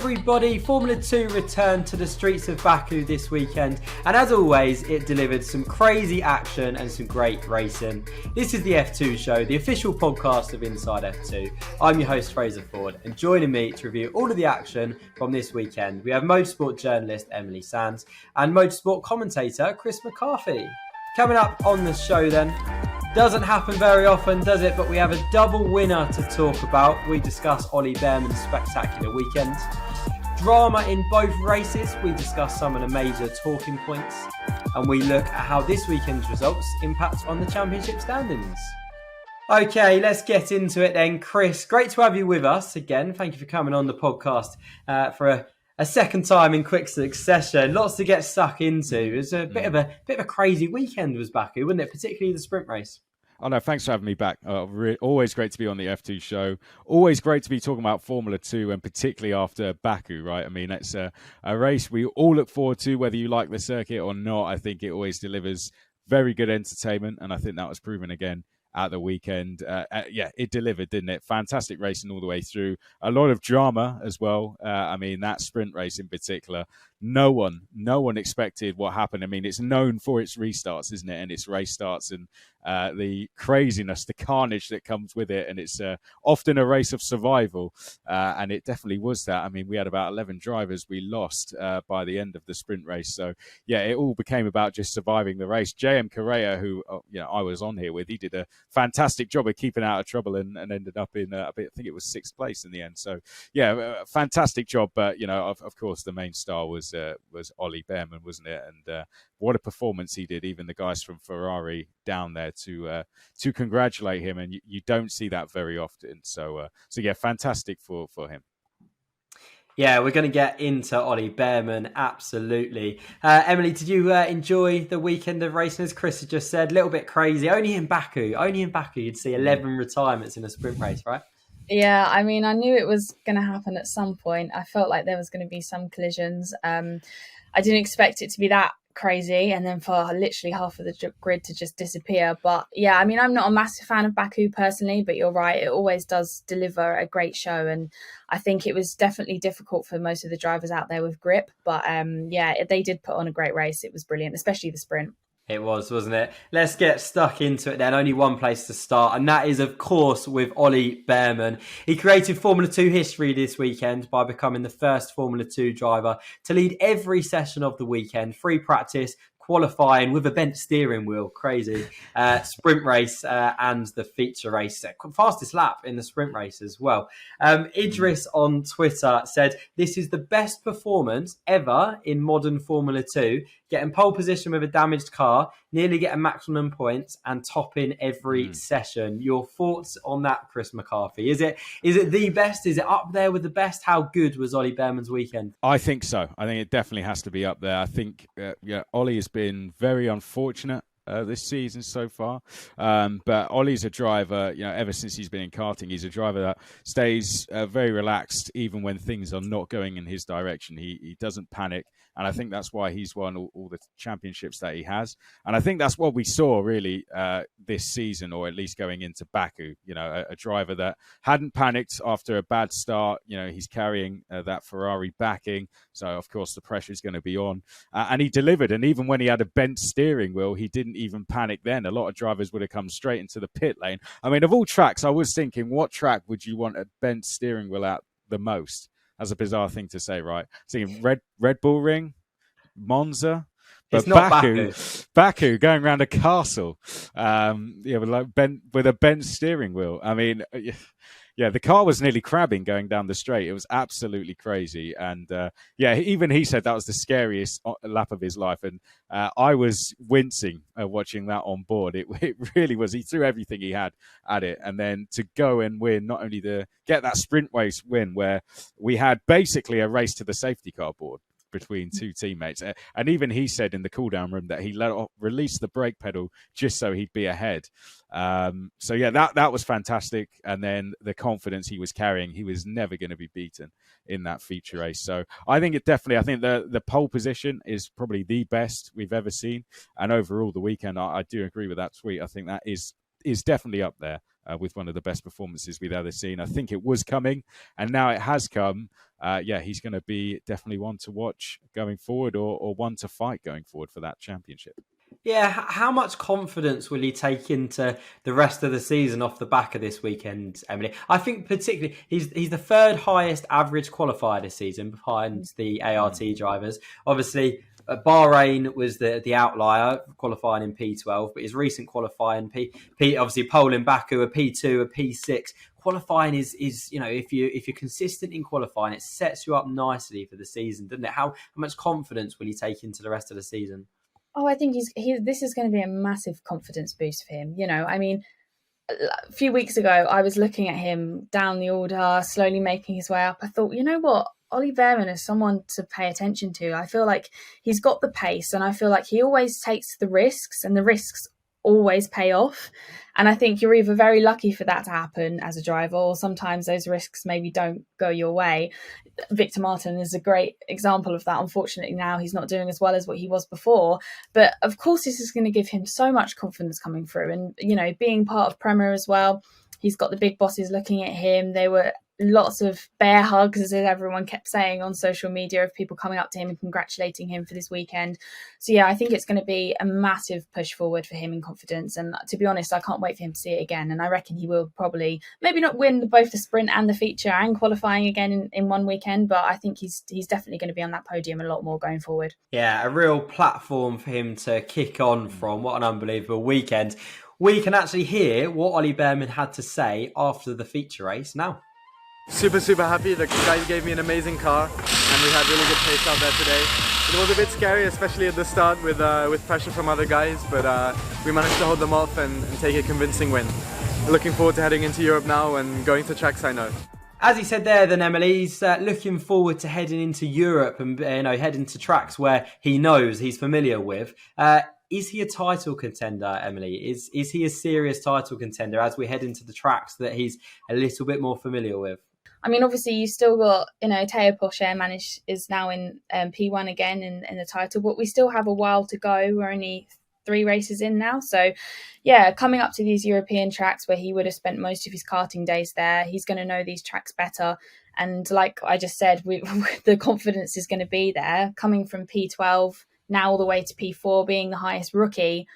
everybody, Formula 2 returned to the streets of Baku this weekend, and as always it delivered some crazy action and some great racing. This is the F2 Show, the official podcast of Inside F2. I'm your host Fraser Ford, and joining me to review all of the action from this weekend we have motorsport journalist Emily Sands and motorsport commentator Chris McCarthy. Coming up on the show then, doesn't happen very often, does it? But we have a double winner to talk about. We discuss Ollie Bearman's spectacular weekend. Drama in both races. We discuss some of the major talking points. And we look at how this weekend's results impact on the championship standings. Okay, let's get into it then. Chris, great to have you with us again. Thank you for coming on the podcast for a second time in quick succession. Lots to get stuck into. It was a bit of a crazy weekend was Baku, wasn't it? Particularly the sprint race. Oh no, thanks for having me back. Always great to be on the F2 show. Always great to be talking about Formula 2 and particularly after Baku, right? I mean, it's a race we all look forward to, whether you like the circuit or not. I think it always delivers very good entertainment, and I think that was proven again at the weekend. It delivered, didn't it? Fantastic racing all the way through. A lot of drama as well. I mean, that sprint race in particular, no one expected what happened. I mean, it's known for its restarts, isn't it? And its race starts and the craziness, the carnage that comes with it. And it's often a race of survival. And it definitely was that. I mean, we had about 11 drivers we lost by the end of the sprint race. So, yeah, it all became about just surviving the race. J.M. Correa, who I was on here with, he did a fantastic job of keeping out of trouble and ended up in, I think it was 6th place in the end. So, yeah, fantastic job. But, of course, the main star was Ollie Bearman, wasn't it? And what a performance he did. Even the guys from Ferrari down there to congratulate him, and you don't see that very often. So yeah, fantastic for him. Yeah, we're going to get into Ollie Bearman, absolutely. Emily, did you enjoy the weekend of racing? As Chris had just said, a little bit crazy. Only in Baku you'd see 11 retirements in a sprint race, right? Yeah, I mean, I knew it was going to happen at some point. I felt like there was going to be some collisions. I didn't expect it to be that crazy and then for literally half of the grid to just disappear. But yeah, I mean, I'm not a massive fan of Baku personally, but you're right, it always does deliver a great show. And I think it was definitely difficult for most of the drivers out there with grip. But they did put on a great race. It was brilliant, especially the sprint. It was, wasn't it? Let's get stuck into it then. Only one place to start, and that is, of course, with Ollie Bearman. He created Formula 2 history this weekend by becoming the first Formula 2 driver to lead every session of the weekend, free practice, qualifying with a bent steering wheel, crazy, sprint race and the feature race. Fastest lap in the sprint race as well. Idris on Twitter said, "This is the best performance ever in modern Formula 2, getting pole position with a damaged car, nearly getting maximum points and topping every session." Your thoughts on that, Chris McCarthy? Is it the best? Is it up there with the best? How good was Ollie Bearman's weekend? I think so. I think it definitely has to be up there. I think Ollie has been very unfortunate this season so far. But Ollie's a driver, ever since he's been in karting, he's a driver that stays very relaxed even when things are not going in his direction. He doesn't panic. And I think that's why he's won all the championships that he has. And I think that's what we saw really this season, or at least going into Baku, a driver that hadn't panicked after a bad start. He's carrying that Ferrari backing. So, of course, the pressure is going to be on. And he delivered. And even when he had a bent steering wheel, he didn't even panic then. A lot of drivers would have come straight into the pit lane. I mean, of all tracks, I was thinking, what track would you want a bent steering wheel at the most? That's a bizarre thing to say, right? Thinking Red Bull Ring, Monza, but it's not Baku going around a castle, with a bent steering wheel. I mean, yeah, the car was nearly crabbing going down the straight. It was absolutely crazy. And even he said that was the scariest lap of his life. And I was wincing watching that on board. It really was. He threw everything he had at it. And then to go and win, not only get that sprint race win where we had basically a race to the safety car board between two teammates. And even he said in the cool-down room that he released the brake pedal just so he'd be ahead. So yeah, that was fantastic. And then the confidence he was carrying, he was never going to be beaten in that feature race. So I think the pole position is probably the best we've ever seen. And overall the weekend, I do agree with that tweet. I think that is definitely up there with one of the best performances we've ever seen. I think it was coming, and now it has come. He's going to be definitely one to watch going forward, or one to fight going forward for that championship. Yeah, how much confidence will he take into the rest of the season off the back of this weekend, Emily? I think particularly he's the third highest average qualifier this season behind the ART drivers. Obviously, Bahrain was the outlier qualifying in P12, but his recent qualifying obviously pole in Baku, a P2, a P6. Qualifying is if you're consistent in qualifying, it sets you up nicely for the season, doesn't it? How much confidence will he take into the rest of the season? Oh, I think this is going to be a massive confidence boost for him. I mean, a few weeks ago, I was looking at him down the order, slowly making his way up. I thought, you know what? Ollie Bearman is someone to pay attention to. I feel like he's got the pace, and I feel like he always takes the risks, and the risks always pay off. And I think you're either very lucky for that to happen as a driver, or sometimes those risks maybe don't go your way. Victor Martin is a great example of that. Unfortunately, now he's not doing as well as what he was before. But of course, this is going to give him so much confidence coming through. And, being part of Premier as well, he's got the big bosses looking at him. They were lots of bear hugs, as everyone kept saying on social media, of people coming up to him and congratulating him for this weekend. So yeah, I think it's going to be a massive push forward for him in confidence. And to be honest, I can't wait for him to see it again. And I reckon he will probably maybe not win both the sprint and the feature and qualifying again in one weekend, but I think he's definitely going to be on that podium a lot more going forward. Yeah, a real platform for him to kick on from. What an unbelievable weekend. We can actually hear what Ollie Bearman had to say after the feature race now. Super happy. The guys gave me an amazing car, and we had really good pace out there today. It was a bit scary, especially at the start with pressure from other guys, but we managed to hold them off and take a convincing win. Looking forward to heading into Europe now and going to tracks I know. As he said there, then Emily, he's looking forward to heading into Europe and heading to tracks where he knows, he's familiar with. Is he a title contender, Emily? Is he a serious title contender as we head into the tracks that he's a little bit more familiar with? I mean, obviously, you still got, Teo Pourchaire is now in P1 again in the title, but we still have a while to go. We're only 3 races in now. So, yeah, coming up to these European tracks where he would have spent most of his karting days there, he's going to know these tracks better. And like I just said, the confidence is going to be there. Coming from P12 now all the way to P4, being the highest rookie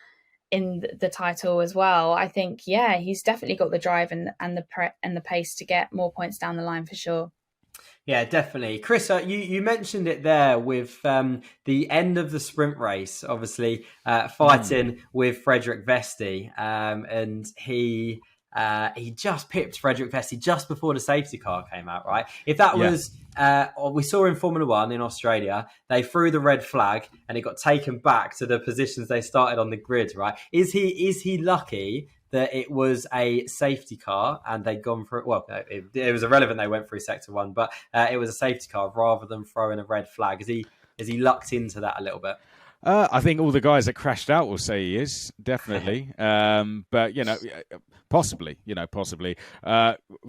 in the title as well. I think, yeah, he's definitely got the drive and the pace to get more points down the line for sure. Yeah, definitely. Chris, you mentioned it there with the end of the sprint race, obviously fighting with Frederik Vesti, and he just pipped Frederik Vesti just before the safety car came out, right? If that was, we saw in Formula 1 in Australia, they threw the red flag and it got taken back to the positions they started on the grid, right? Is he lucky that it was a safety car and they'd gone for it? Well, it was irrelevant they went through sector 1, but it was a safety car rather than throwing a red flag. Is he lucked into that a little bit? I think all the guys that crashed out will say he is, definitely. But, possibly.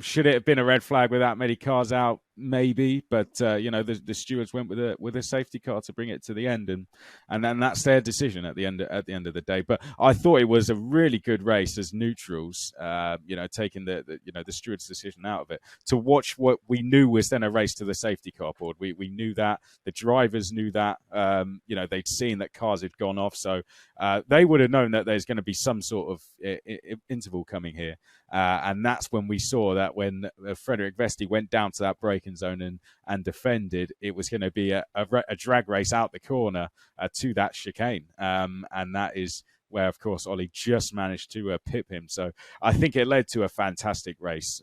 Should it have been a red flag with that many cars out? Maybe, but the stewards went with a safety car to bring it to the end, and then that's their decision at the end of the day. But I thought it was a really good race as neutrals, taking the stewards' decision out of it to watch what we knew was then a race to the safety car board. We knew that, the drivers knew that, they'd seen that cars had gone off, so they would have known that there's going to be some sort of interval coming here. And that's when we saw that when Frederik Vesti went down to that braking zone and defended, it was going to be a drag race out the corner to that chicane. And that is where, of course, Ollie just managed to pip him. So I think it led to a fantastic race.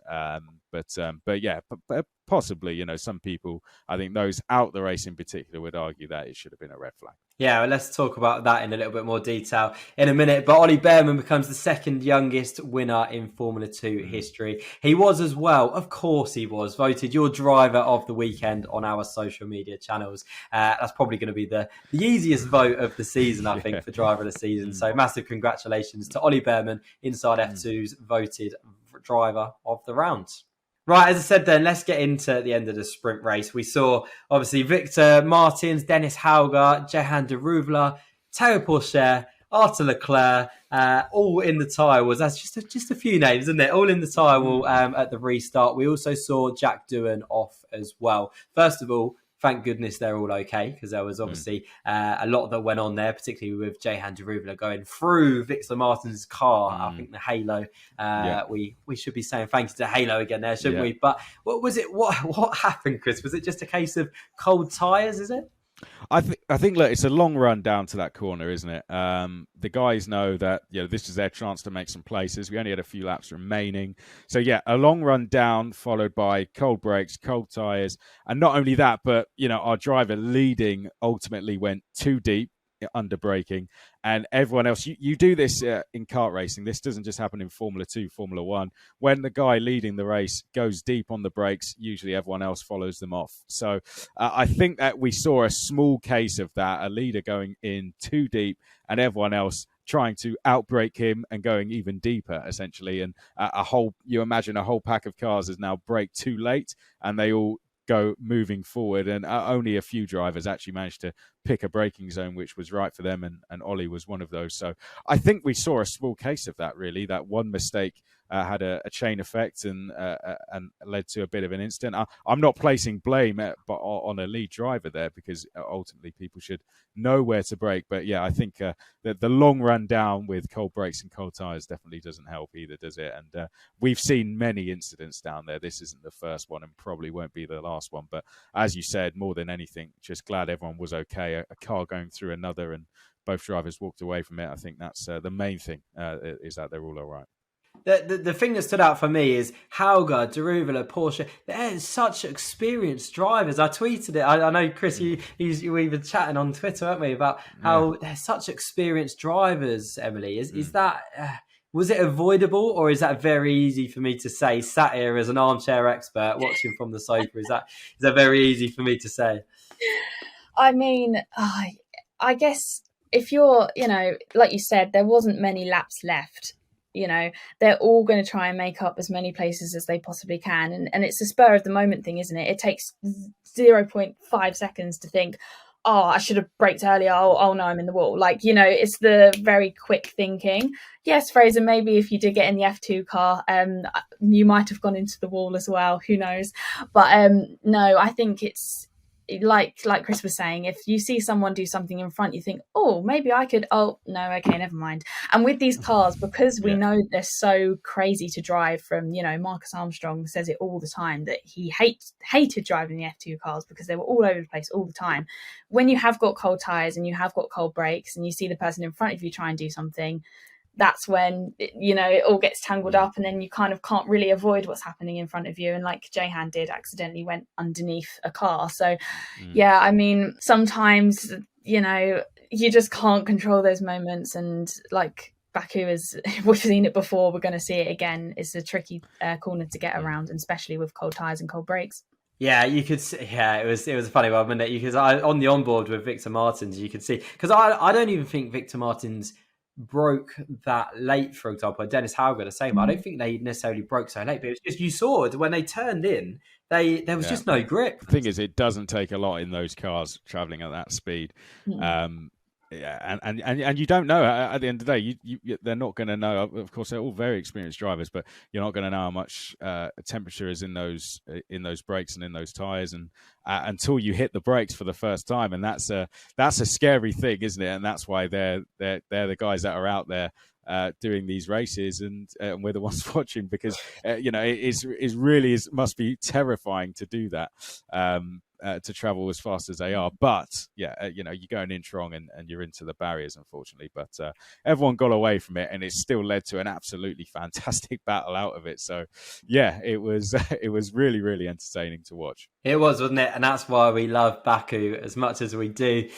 But possibly, some people, I think those out the race in particular, would argue that it should have been a red flag. Yeah, well, let's talk about that in a little bit more detail in a minute. But Ollie Bearman becomes the second youngest winner in Formula 2 history. He was as well, of course he was, voted your driver of the weekend on our social media channels. That's probably going to be the easiest vote of the season, I think, for driver of the season. So massive congratulations to Ollie Bearman, Inside F2's voted driver of the round. Right, as I said then, let's get into the end of the sprint race. We saw, obviously, Victor Martins, Dennis Hauger, Jehan de Rouvler, Teo Pourchaire, Arthur Leclerc, all in the tyre wall. That's just a few names, isn't it? All in the tyre wall at the restart. We also saw Jack Doohan off as well. First of all, thank goodness they're all okay, because there was obviously a lot that went on there, particularly with Doohan going through Victor Martin's car. I think the Halo. We should be saying thank you to Halo again there, shouldn't we? But what was it? What happened, Chris? Was it just a case of cold tyres, is it? I think look, it's a long run down to that corner, isn't it? The guys know that this is their chance to make some places. We only had a few laps remaining, so a long run down followed by cold brakes, cold tyres, and not only that, but our driver leading ultimately went too deep under braking, and everyone else. You do this in kart racing. This doesn't just happen in Formula 2, Formula 1. When the guy leading the race goes deep on the brakes, usually everyone else follows them off. So I think that we saw a small case of that, a leader going in too deep and everyone else trying to outbrake him and going even deeper, essentially. And you imagine a whole pack of cars has now braked too late, and they all go moving forward, and only a few drivers actually managed to pick a braking zone which was right for them, and Ollie was one of those. So I think we saw a small case of that, really. That one mistake had a chain effect and led to a bit of an incident. I'm not placing blame on a lead driver there, because ultimately people should know where to brake. But I think that the long run down with cold brakes and cold tyres definitely doesn't help either, does it? And we've seen many incidents down there. This isn't the first one and probably won't be the last one. But as you said, more than anything, just glad everyone was okay. A car going through another and both drivers walked away from it. I think that's the main thing, is that they're all right. The thing that stood out for me is Hauger, Daruvula, Porsche. They're such experienced drivers. I tweeted it. I know, Chris, you were even chatting on Twitter, weren't we, about how they're such experienced drivers, Emily. Is that... was it avoidable, or is that very easy for me to say, sat here as an armchair expert watching from the sofa? Is that very easy for me to say? I mean, I guess if you're, like you said, there wasn't many laps left. They're all going to try and make up as many places as they possibly can. And it's a spur of the moment thing, isn't it? It takes 0.5 seconds to think, I should have braked earlier. Oh no, I'm in the wall. It's the very quick thinking. Yes, Fraser, maybe if you did get in the F2 car, you might have gone into the wall as well. Who knows? But no, I think it's like Chris was saying, if you see someone do something in front, you think, maybe I could. Oh no, okay, never mind. And with these cars, because we know they're so crazy to drive, from Marcus Armstrong says it all the time that he hated driving the F2 cars because they were all over the place all the time. When you have got cold tires and you have got cold brakes and you see the person in front of you try and do something, that's when it all gets tangled up, and then you kind of can't really avoid what's happening in front of you. And like Doohan did, accidentally went underneath a car. So I mean, sometimes you just can't control those moments, and like Baku is, we've seen it before, we're going to see it again. It's a tricky corner to get around, and especially with cold tires and cold brakes. Yeah, you could see, it was a funny one, wasn't it? Because on the onboard with Victor Martins, you could see, because I don't even think Victor Martins broke that late, for example. Dennis Hauger the same. I don't think they necessarily broke so late, but it was just, you saw it when they turned in, there was just no grip. The thing is, it doesn't take a lot in those cars traveling at that speed. And you don't know at the end of the day. They're not going to know. Of course, they're all very experienced drivers, but you're not going to know how much temperature is in those brakes and in those tires, and until you hit the brakes for the first time. And that's a scary thing, isn't it? And that's why they're the guys that are out there doing these races, and we're the ones watching, because it must be terrifying to do that. To travel as fast as they are, but you're going in strong and you're into the barriers, unfortunately. But everyone got away from it, and it still led to an absolutely fantastic battle out of it. So it was really, really entertaining to watch. It was, wasn't it? And that's why we love Baku as much as we do.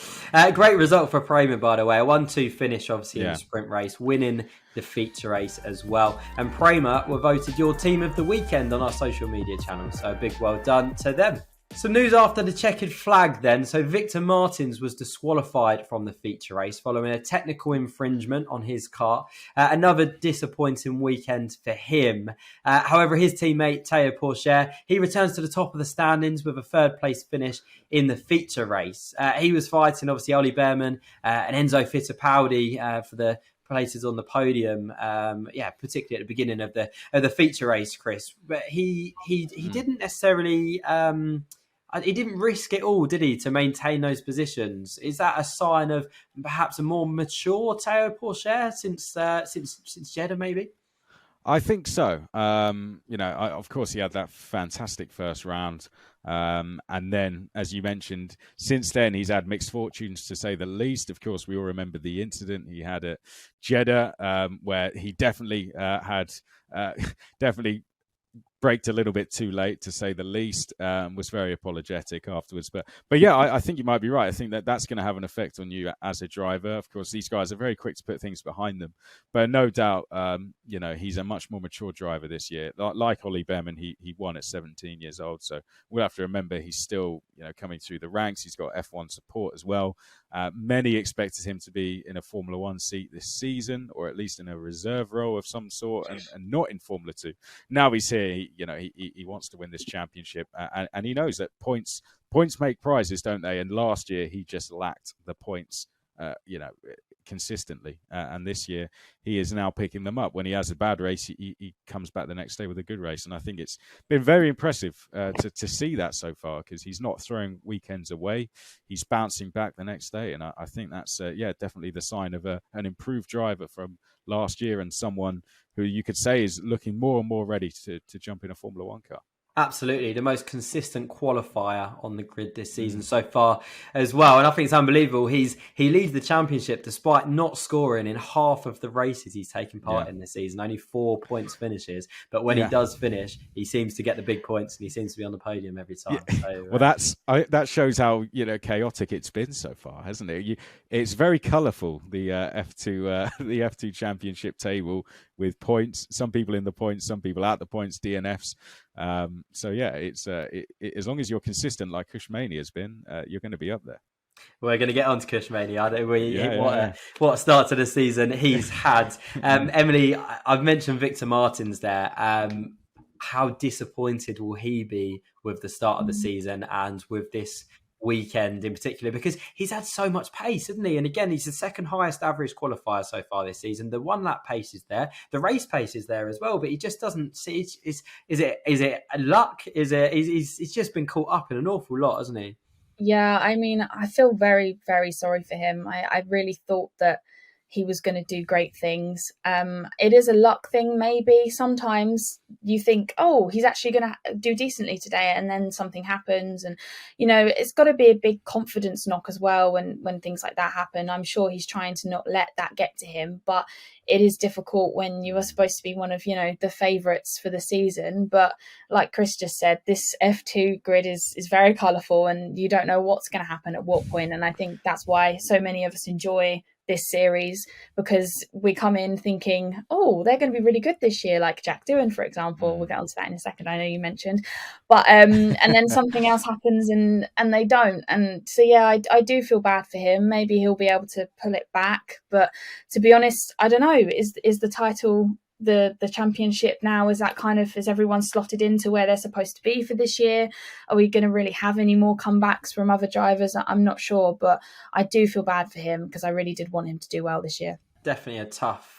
Great result for Prema, by the way. A 1-2 finish, obviously, in the sprint race, winning the feature race as well. And Prema were voted your team of the weekend on our social media channel. So a big well done to them. Some news after the checkered flag then. So Victor Martins was disqualified from the feature race following a technical infringement on his car. Another disappointing weekend for him. However, his teammate Teo Pourchaire, he returns to the top of the standings with a third place finish in the feature race. He was fighting obviously Ollie Bearman and Enzo Fittipaldi for the places on the podium, particularly at the beginning of the feature race, Chris. But he didn't necessarily he didn't risk it all, did he, to maintain those positions? Is that a sign of perhaps a more mature Teo Pourchaire since Jeddah, maybe? I think so. Of course, he had that fantastic first round. And then, as you mentioned, since then, he's had mixed fortunes, to say the least. Of course, we all remember the incident he had at Jeddah, where he definitely braked a little bit too late, to say the least. Was very apologetic afterwards. But yeah, I think you might be right. I think that's going to have an effect on you as a driver. Of course, these guys are very quick to put things behind them. But no doubt, he's a much more mature driver this year. Like Ollie Bearman, he won at 17 years old. So we'll have to remember he's still coming through the ranks. He's got F1 support as well. Many expected him to be in a Formula One seat this season, or at least in a reserve role of some sort, and not in Formula 2. Now he's here. He wants to win this championship, and he knows that points make prizes, don't they? And last year he just lacked the points, consistently. And this year he is now picking them up. When he has a bad race, he comes back the next day with a good race. And I think it's been very impressive to see that so far, because he's not throwing weekends away. He's bouncing back the next day. And I think that's, definitely the sign of an improved driver from last year, and someone who you could say is looking more and more ready to jump in a Formula One car. Absolutely. The most consistent qualifier on the grid this season so far as well. And I think it's unbelievable. He leads the championship despite not scoring in half of the races he's taken part in this season. Only 4 points finishes. But when he does finish, he seems to get the big points, and he seems to be on the podium every time. Yeah. So, well, that shows how chaotic it's been so far, hasn't it? It's very colourful, the F2 championship table, with points. Some people in the points, some people out the points, DNFs. It's as long as you're consistent like Kush Maini has been, you're going to be up there. We're going to get on to Kush Maini. What a start to the season he's had. Emily, I've mentioned Victor Martins there. How disappointed will he be with the start of the season and with this weekend in particular, because he's had so much pace, hasn't he? And again, he's the second highest average qualifier so far this season. The 1 lap pace is there, the race pace is there as well, but he just doesn't see. Is it luck? He's just been caught up in an awful lot, hasn't he? Yeah, I mean, I feel very, very sorry for him. I really thought that he was going to do great things. It is a luck thing, maybe. Sometimes you think, oh, he's actually going to do decently today, and then something happens. And, it's got to be a big confidence knock as well when things like that happen. I'm sure he's trying to not let that get to him, but it is difficult when you are supposed to be one of, the favourites for the season. But like Chris just said, this F2 grid is very colourful, and you don't know what's going to happen at what point. And I think that's why so many of us enjoy this series, because we come in thinking, oh, they're going to be really good this year, like Jack Doohan, for example. We'll get onto that in a second. I know you mentioned, but and then something else happens and they don't. And so I do feel bad for him. Maybe he'll be able to pull it back, but to be honest, I don't know. Is the title the championship now? Is everyone slotted into where they're supposed to be for this year? Are we going to really have any more comebacks from other drivers? I'm not sure, but I do feel bad for him, because I really did want him to do well this year. Definitely a tough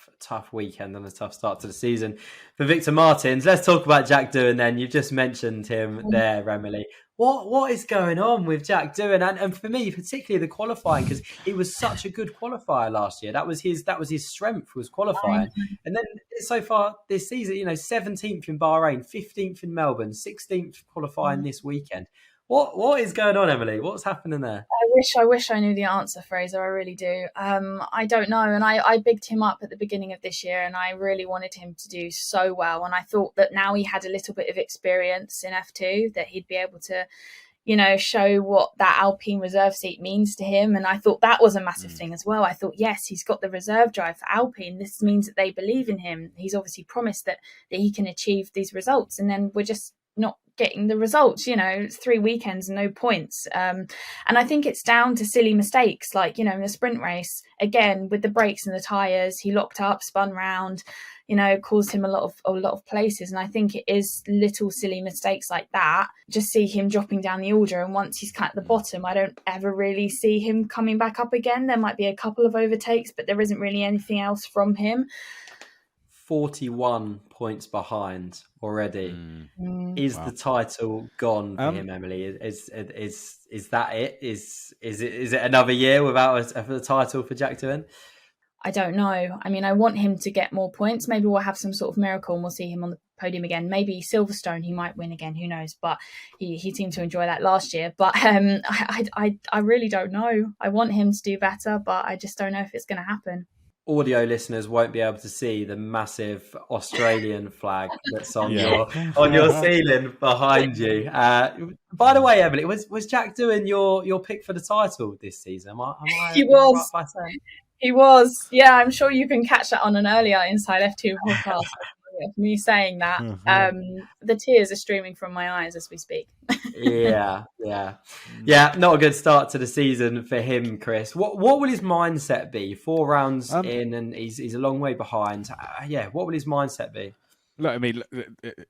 weekend and a tough start to the season for Victor Martins. Let's talk about Jack Doohan then. You've just mentioned him there, Emily. What is going on with Jack Doohan? And for me, particularly the qualifying, because he was such a good qualifier last year. That was his strength, was qualifying. And then so far this season, 17th in Bahrain, 15th in Melbourne, 16th qualifying this weekend. What is going on, Emily? What's happening there? I wish I knew the answer, Fraser. I really do. I don't know. And I bigged him up at the beginning of this year, and I really wanted him to do so well. And I thought that now he had a little bit of experience in F2, that he'd be able to, show what that Alpine reserve seat means to him. And I thought that was a massive thing as well. I thought, yes, he's got the reserve drive for Alpine. This means that they believe in him. He's obviously promised that he can achieve these results. And then we're just not getting the results. It's 3 weekends and no points. And I think it's down to silly mistakes, like, in the sprint race, again, with the brakes and the tyres, he locked up, spun round, caused him a lot of places. And I think it is little silly mistakes like that. Just see him dropping down the order. And once he's at the bottom, I don't ever really see him coming back up again. There might be a couple of overtakes, but there isn't really anything else from him. 41 points behind already. Is the title gone for him, Emily? Is that it? Is it another year without a title for Jack Doohan? I don't know. I mean, I want him to get more points. Maybe we'll have some sort of miracle and we'll see him on the podium again. Maybe Silverstone, he might win again. Who knows? But he seemed to enjoy that last year. But I really don't know. I want him to do better, but I just don't know if it's going to happen. Audio listeners won't be able to see the massive Australian flag that's on your ceiling behind you. By the way, Emily, was Jack Doohan your pick for the title this season? He was. He was. Yeah, I'm sure you can catch that on an earlier Inside F2 podcast. Me saying that. The tears are streaming from my eyes as we speak. Yeah. Not a good start to the season for him, Chris. What will his mindset be? 4 rounds in, and he's a long way behind. What will his mindset be? Look, I mean,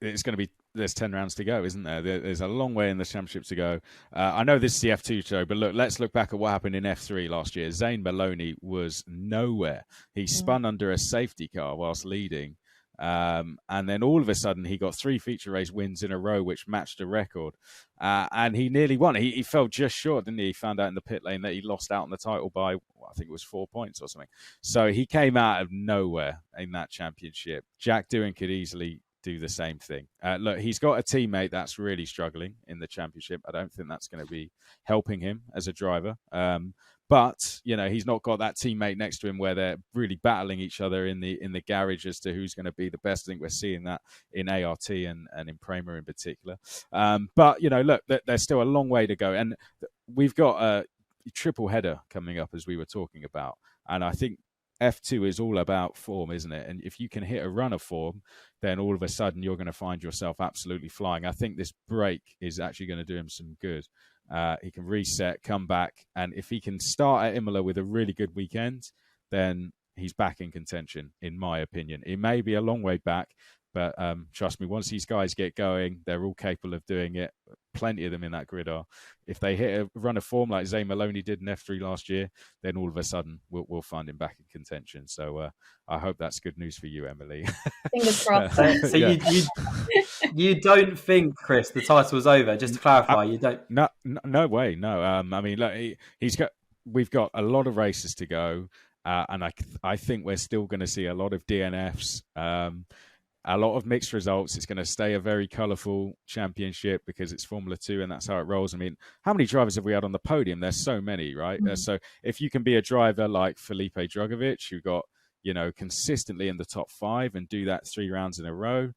it's going to be. There's 10 rounds to go, isn't there? There's a long way in the championship to go. I know this is the F2 show, but look, let's look back at what happened in F3 last year. Zane Maloney was nowhere. He spun under a safety car whilst leading. And then all of a sudden he got 3 feature race wins in a row, which matched a record. And he nearly won. He fell just short, didn't he? He found out in the pit lane that he lost out on the title by, I think it was 4 points or something. So he came out of nowhere in that championship. Jack Doohan could easily do the same thing. Look, he's got a teammate that's really struggling in the championship. I don't think that's going to be helping him as a driver. But, he's not got that teammate next to him where they're really battling each other in the garage as to who's going to be the best. I think we're seeing that in ART and in Prema in particular. But, look, there's still a long way to go. And we've got a triple header coming up, as we were talking about. And I think F2 is all about form, isn't it? And if you can hit a run of form, then all of a sudden you're going to find yourself absolutely flying. I think this break is actually going to do him some good. He can reset, come back, and if he can start at Imola with a really good weekend, then he's back in contention, in my opinion. It may be a long way back, but trust me, once these guys get going, they're all capable of doing it. Plenty of them in that grid are. If they hit a run of form like Zane Maloney did in F3 last year, then all of a sudden we'll find him back in contention. So I hope that's good news for you, Emily. Fingers crossed. So you don't think, Chris, the title's over? Just to clarify, you don't? No way, no. I mean, look, we've got a lot of races to go, and I think we're still going to see a lot of DNFs. A lot of mixed results. It's going to stay a very colourful championship because it's Formula 2 and that's how it rolls. I mean, how many drivers have we had on the podium? There's so many, right? So if you can be a driver like Felipe Drugovich, who got, consistently in the top 5 and do that 3 rounds in a row,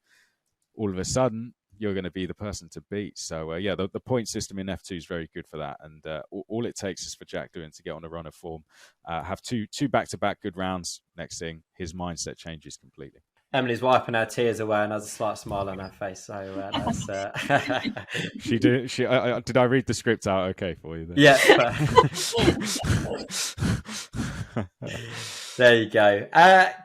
all of a sudden you're going to be the person to beat. So, the point system in F2 is very good for that. And all it takes is for Jack Doohan to get on a run of form, have two back-to-back good rounds. Next thing, his mindset changes completely. Emily's wiping her tears away and has a slight smile on her face. So that's. She did. Did I read the script out okay for you? Then? Yeah. There you go.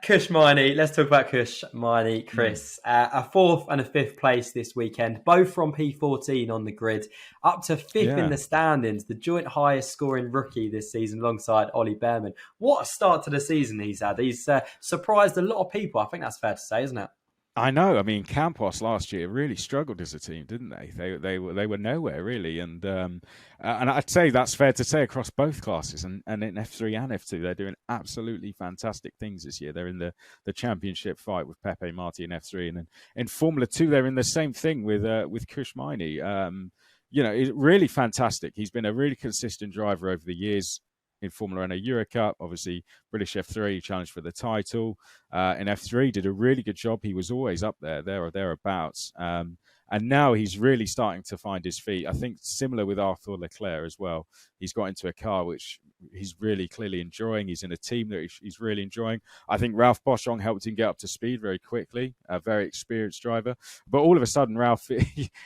Kush Maini. Let's talk about Kush Maini, Chris. A 4th and a 5th place this weekend, both from P14 on the grid, up to 5th in the standings, the joint highest scoring rookie this season alongside Ollie Bearman. What a start to the season he's had. He's surprised a lot of people. I think that's fair to say, isn't it? I know. I mean, Campos last year really struggled as a team, didn't they? They were nowhere really, and I'd say that's fair to say across both classes, and in F3 and F2, they're doing absolutely fantastic things this year. They're in the championship fight with Pepe Marti in F3, and then in Formula 2, they're in the same thing with Kush Maini. It's really fantastic. He's been a really consistent driver over the years. In Formula Renault Euro Cup, obviously British F3 challenged for the title. In F3 did a really good job. He was always up there or thereabouts. And now he's really starting to find his feet. I think similar with Arthur Leclerc as well. he's got into a car which he's really clearly enjoying. He's in a team that he's really enjoying. I think Ralph Boschung helped him get up to speed very quickly, a very experienced driver. But all of a sudden, Ralph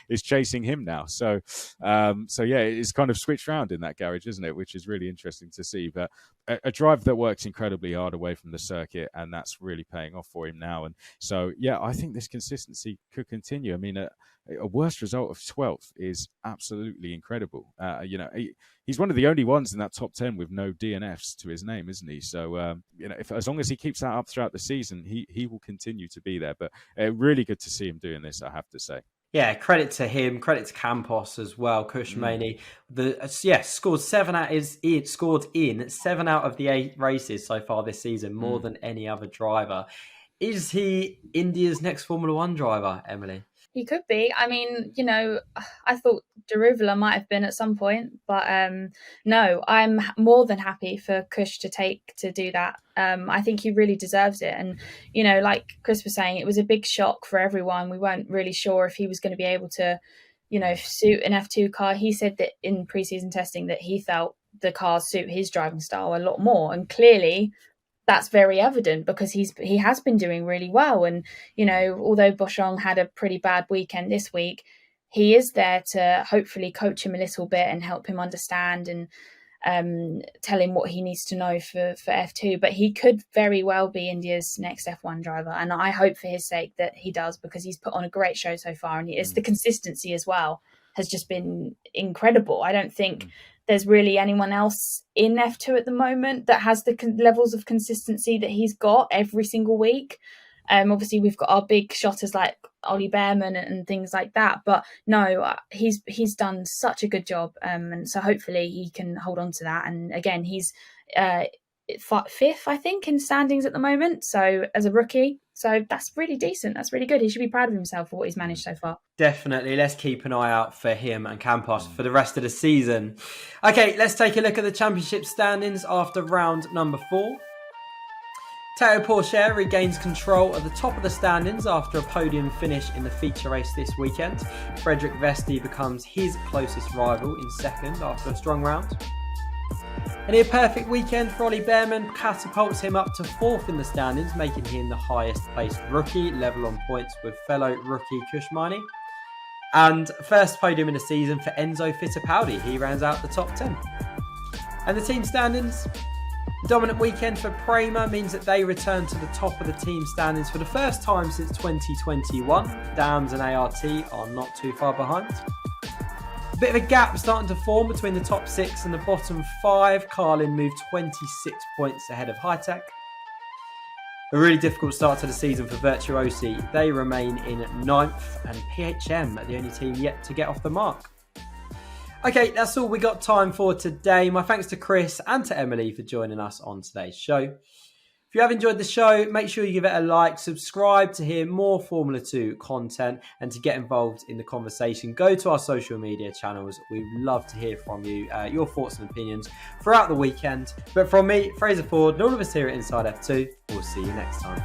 is chasing him now. So yeah, it's kind of switched around in that garage, isn't it? Which is really interesting to see. But a driver that works incredibly hard away from the circuit, and that's really paying off for him now. And so, yeah, I think this consistency could continue. I mean, a worst result of 12th is absolutely incredible. He's one of the only ones in that top 10 with no DNFs to his name, isn't he? So, as long as he keeps that up throughout the season, he will continue to be there. But really good to see him doing this, I have to say. Yeah, credit to him, credit to Campos as well. Kush Maini, scored in 7 out of the 8 races so far this season, more than any other driver. Is he India's next Formula One driver, Emily? He could be. I mean, I thought Derivla might have been at some point, but no, I'm more than happy for Kush to do that. I think he really deserves it. And, like Chris was saying, it was a big shock for everyone. We weren't really sure if he was going to be able to, suit an F2 car. He said that in preseason testing that he felt the cars suit his driving style a lot more. And clearly that's very evident because he has been doing really well. And, although Boschung had a pretty bad weekend this week, he is there to hopefully coach him a little bit and help him understand and tell him what he needs to know for F2. But he could very well be India's next F1 driver. And I hope for his sake that he does, because he's put on a great show so far. And it's the consistency as well has just been incredible. I don't think there's really anyone else in F2 at the moment that has the levels of consistency that he's got every single week. Obviously, we've got our big shotters like Ollie Bearman and things like that. But no, he's done such a good job. And so hopefully he can hold on to that. And again, he's 5th, I think, in standings at the moment. So as a rookie. So that's really decent. That's really good. He should be proud of himself for what he's managed so far. Definitely. Let's keep an eye out for him and Campos for the rest of the season. Okay, let's take a look at the championship standings after round number 4. Teo Pourchaire regains control at the top of the standings after a podium finish in the feature race this weekend. Frederick Vesti becomes his closest rival in second after a strong round. A near perfect weekend for Ollie Bearman catapults him up to 4th in the standings, making him the highest placed rookie, level on points with fellow rookie Kush Maini. And first podium in the season for Enzo Fittipaldi. He rounds out the top 10. And the team standings. Dominant weekend for Prema means that they return to the top of the team standings for the first time since 2021. Dams and ART are not too far behind. A bit of a gap starting to form between the top 6 and the bottom 5. Carlin moved 26 points ahead of Hitech. A really difficult start to the season for Virtuosi. They remain in 9th, and PHM are the only team yet to get off the mark. Okay, that's all we got time for today. My thanks to Chris and to Emily for joining us on today's show. If you have enjoyed the show, make sure you give it a like, subscribe to hear more Formula 2 content and to get involved in the conversation. Go to our social media channels. We'd love to hear from you, your thoughts and opinions throughout the weekend. But from me, Fraser Ford, and all of us here at Inside F2, we'll see you next time.